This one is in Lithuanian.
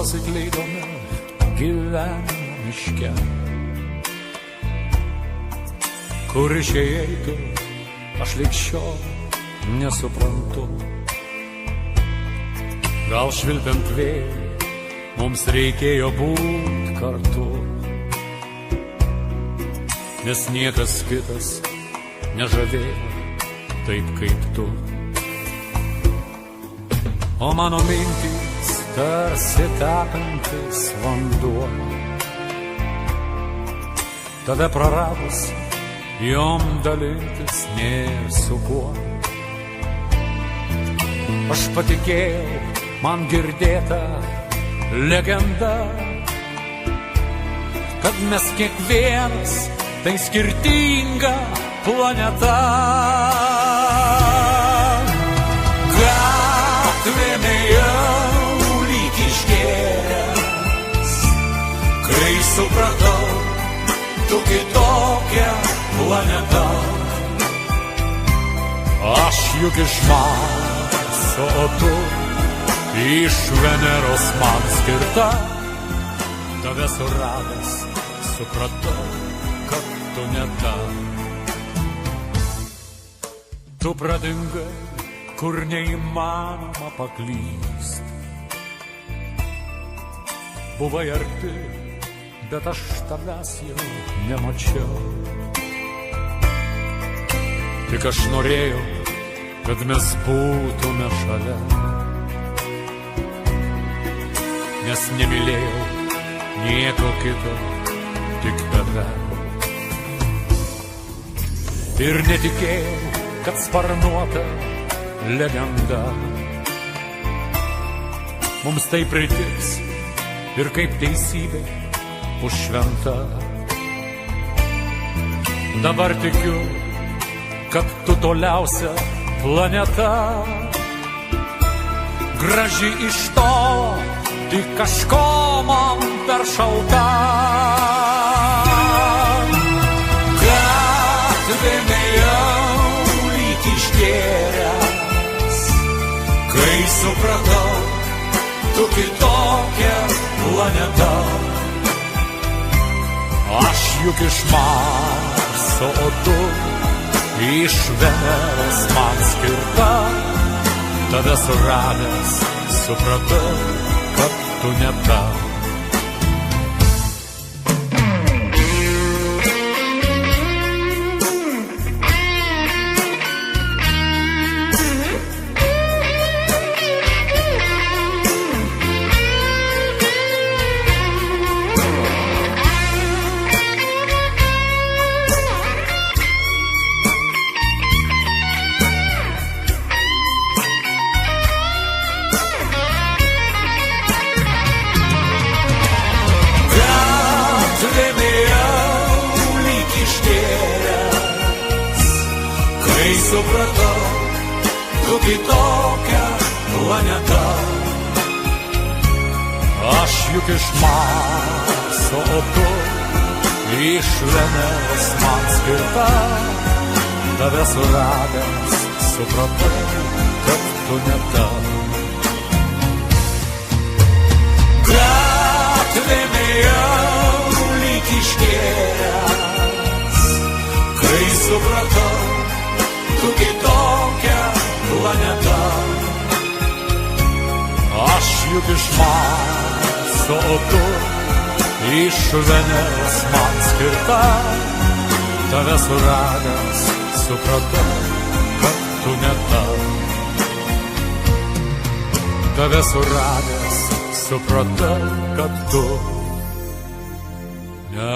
pasiklydome gyvenimo miške. Kur išėjai tu, aš lig šiol nesuprantu. Gal švilpiant vėjui, mums reikėjo būt kartu, nes niekas kitas nežavėjo taip kaip tu. O mano mintys tarsi tekantis vanduo, tave praradus, jom dalintis nėr su kuo. Aš patikėjau man girdėta legenda, kad mes kiekvienas tai skirtinga planeta. Gatvėme jau lyg išgėręs, kai supratau, tu kitokia planeta. Aš juk iš Marso, o tu iš Veneros man skirta. Tave suradęs supratau, kad tu ne ta. Tu pradingai, kur neįmanoma paklyst. Buvai arti, bet aš tavęs jau nemačiau. Tik aš norėjau, kad mes būtume šalia, nes nemylėjau nieko kito, tik tave. Ir netikėjau, kad sparnuota legenda mums tai pritiks ir kaip teisybė bus šventa. Dabar tikiu, kad tu toliausia planeta, graži iš to, tik kažko man per šalta. Gatvėme jau lyg išgėręs, kai supratau, tu kitokia planeta. Aš juk iš Marso, o tu iš Veneros man skirta. Tave suradęs supratau, kad tu ne ta. Supratau, tu kitokia planeta. Aš juk iš Marso, o tu iš Veneros man skirta. Tave suradęs supratau, kad tu ne ta. Gatvėme jau lyg išgėręs, kai supratau, tu kitokia planeta. Aš juk iš Marso, o tu iš Veneros man skirta. Tave suradęs supratau, kad tu ne ta. Tave suradęs supratau, kad tu ne